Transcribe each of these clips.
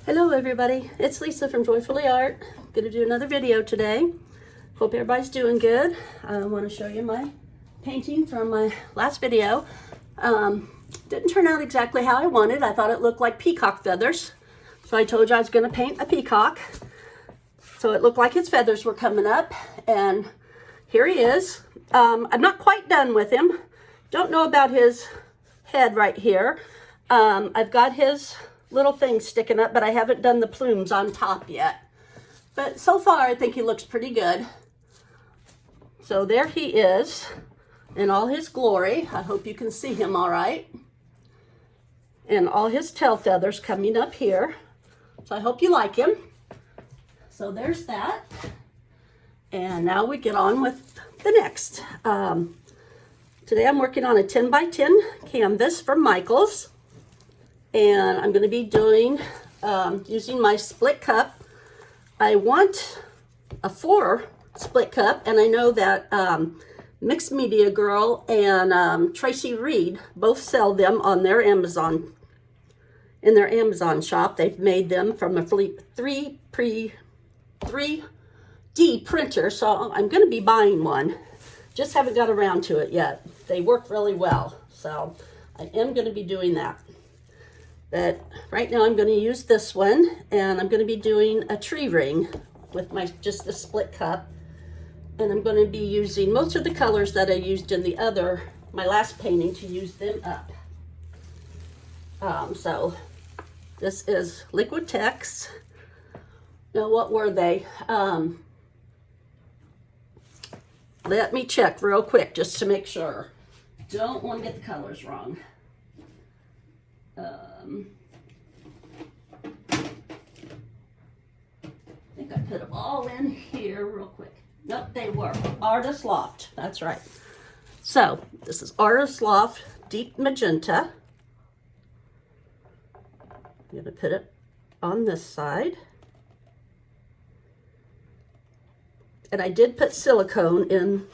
Hello everybody, it's Lisa from Joyfully Art. Gonna do another video today. Hope everybody's doing good. I want to show you my painting from my last video. Didn't turn out exactly how I wanted. I thought it looked like peacock feathers. So I told you I was gonna paint a peacock. So it looked like his feathers were coming up, and here he is. I'm not quite done with him. Don't know about his head right here. I've got his little things sticking up, but I haven't done the plumes on top yet. But so far, I think he looks pretty good. So there he is in all his glory. I hope you can see him all right. And all his tail feathers coming up here. So I hope you like him. So there's that. And now we get on with the next. Today I'm working on a 10 by 10 canvas from Michaels. And I'm going to be doing, using my split cup. I want a 4 split cup, and I know that Mixed Media Girl and Tracy Reed both sell them on their Amazon, in their Amazon shop. They've made them from a 3D printer, so I'm going to be buying one. Just haven't got around to it yet. They work really well, so I am going to be doing that. But right now I'm going to use this one, and I'm going to be doing a tree ring with just the split cup. And I'm going to be using most of the colors that I used in my last painting to use them up. So this is Liquitex. Now what were they? Let me check real quick just to make sure. Don't want to get the colors wrong. I think I put them all in here real quick. Nope, they were Artist Loft. That's right. So this is Artist Loft Deep Magenta. I'm going to put it on this side. And I did put silicone in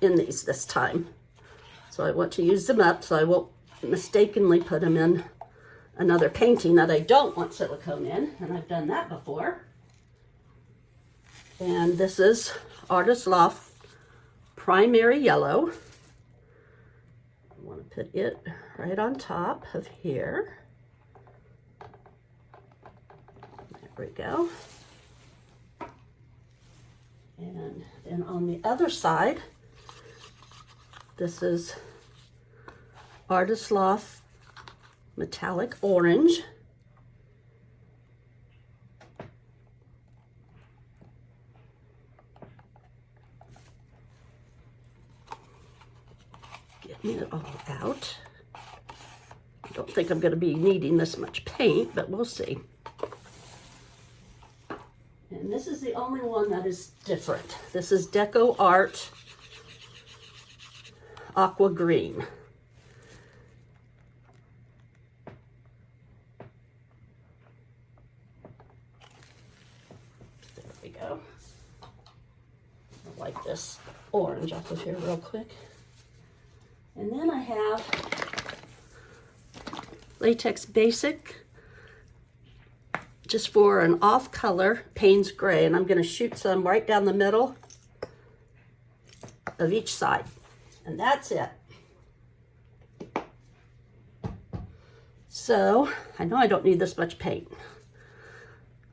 these this time. So I want to use them up so I won't mistakenly put them in another painting that I don't want silicone in, and I've done that before. And this is Artist Loft Primary Yellow. I want to put it right on top of here. There we go. And then on the other side, this is Artist Loft Metallic Orange. Getting it all out. I don't think I'm going to be needing this much paint, but we'll see. And this is the only one that is different. This is Deco Art Aqua Green. There we go. I'll wipe this orange off of here real quick. And then I have Latex Basic, just for an off color Paynes Gray, and I'm going to shoot some right down the middle of each side, and that's it. So I know I don't need this much paint.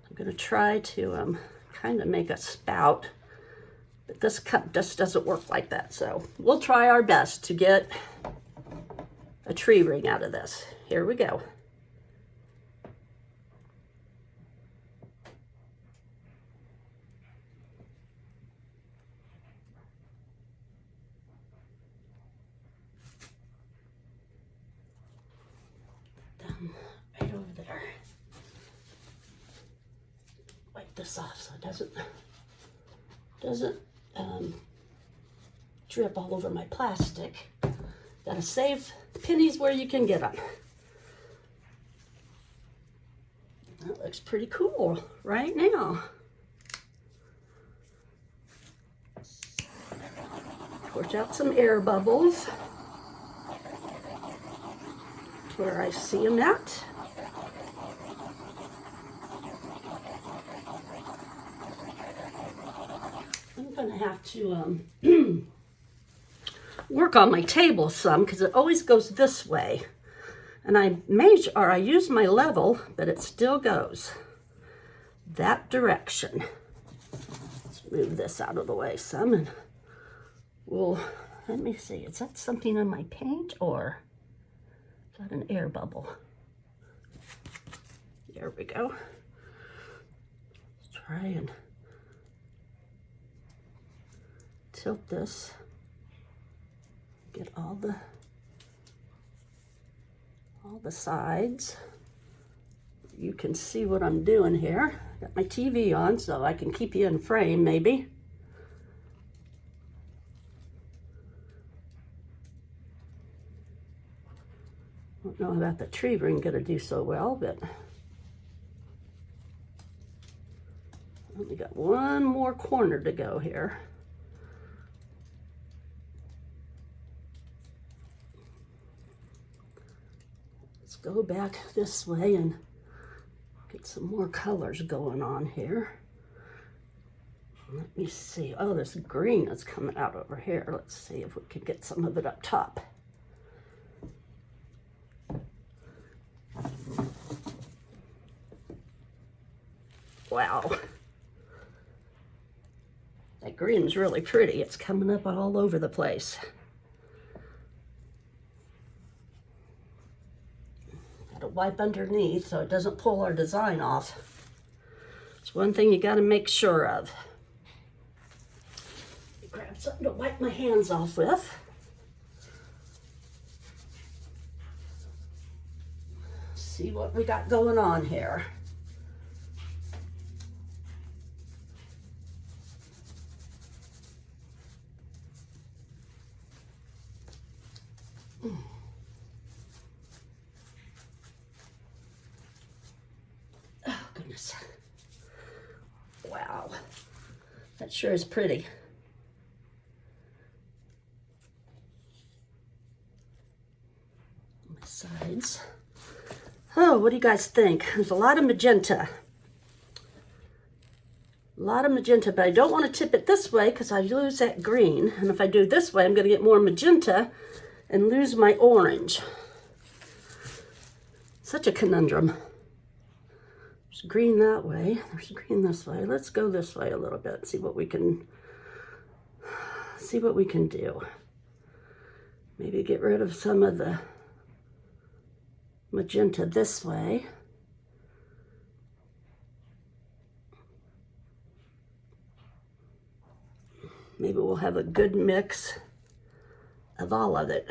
I'm going to try to kind of make a spout, but this cup just doesn't work like that, so we'll try our best to get a tree ring out of this. Here we go. Right over there. Wipe this off so it doesn't drip all over my plastic. Gotta save pennies where you can get them. That looks pretty cool right now. Push out some air bubbles where I see them at. have to work on my table some because it always goes this way. And I measure, or I use my level, but it still goes that direction. Let's move this out of the way some, and we'll, let me see, is that something on my paint or is that an air bubble? There we go. Let's try and tilt this, get all the sides. You can see what I'm doing here. Got my TV on so I can keep you in frame maybe. Don't know about the tree ring gonna do so well, but we got one more corner to go here. Let's go back this way and get some more colors going on here. Let me see. Oh, there's green that's coming out over here. Let's see if we can get some of it up top. Wow. That green is really pretty. It's coming up all over the place. Got to wipe underneath so it doesn't pull our design off. It's one thing you got to make sure of. Grab something to wipe my hands off with. See what we got going on here. Oh, goodness. Wow. That sure is pretty. My sides. Oh, what do you guys think? There's a lot of magenta. A lot of magenta, but I don't want to tip it this way because I lose that green. And if I do this way, I'm going to get more magenta and lose my orange. Such a conundrum. There's green that way. There's green this way. Let's go this way a little bit. See what we can do. Maybe get rid of some of the magenta this way. Maybe we'll have a good mix of all of it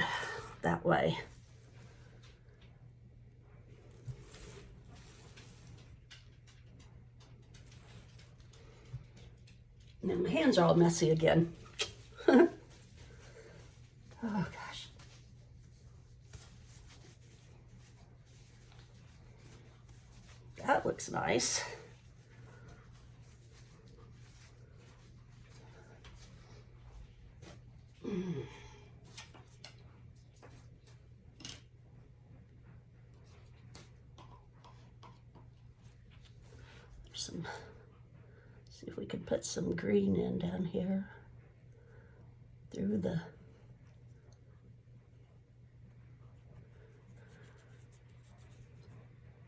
that way. Now my hands are all messy again. Oh gosh. That looks nice. See if we can put some green in down here through the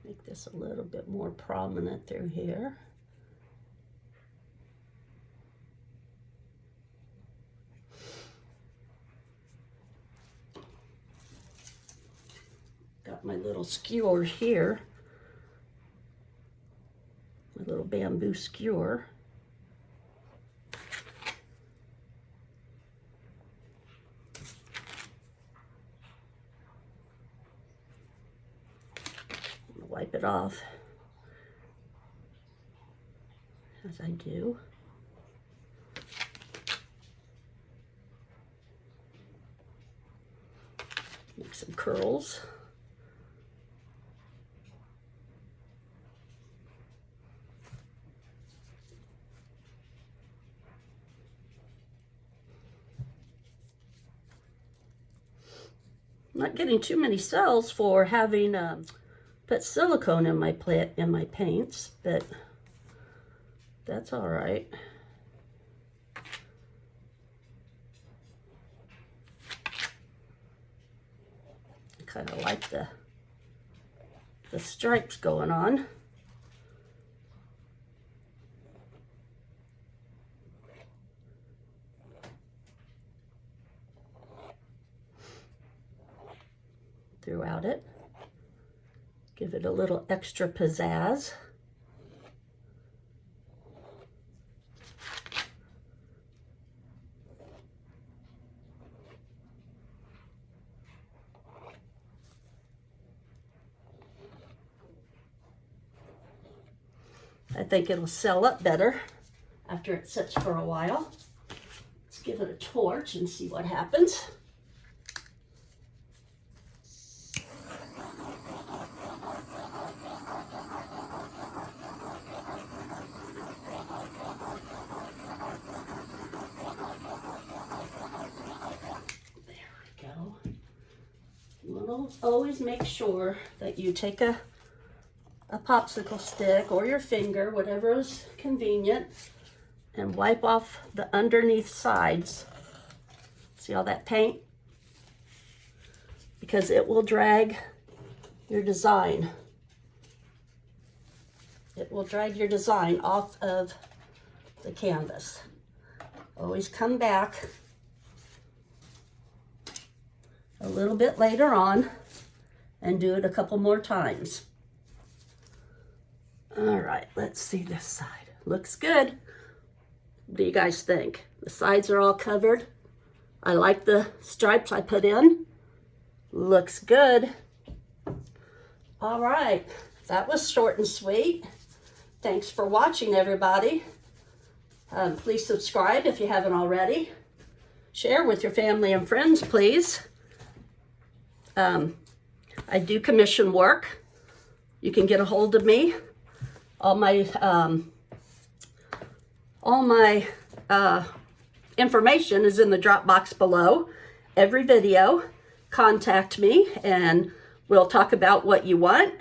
make this a little bit more prominent through here. Got my little skewer here. My little bamboo skewer. I'm gonna wipe it off as I do. Make some curls. Not getting too many cells for having put silicone in my paints, but that's all right. kind of like the stripes going on. Throughout it. Give it a little extra pizzazz. I think it'll sell up better after it sits for a while. Let's give it a torch and see what happens. There we go. You want to always make sure that you take a popsicle stick or your finger, whatever is convenient, and wipe off the underneath sides. See all that paint? Because it will drag your design. It will drag your design off of the canvas. Always come back a little bit later on and do it a couple more times. All right, let's see this side. Looks good. What do you guys think? The sides are all covered. I like the stripes I put in. Looks good. All right, that was short and sweet. Thanks for watching, everybody. Please subscribe if you haven't already. Share with your family and friends, please. I do commission work. You can get a hold of me. All my information is in the drop box below. Every video, contact me and we'll talk about what you want.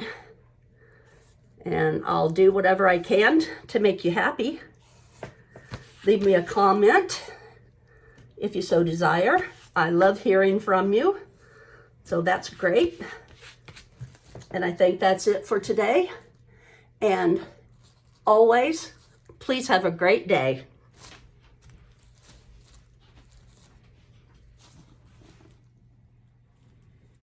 And I'll do whatever I can to make you happy. Leave me a comment if you so desire. I love hearing from you. So that's great. And I think that's it for today. And always, please have a great day.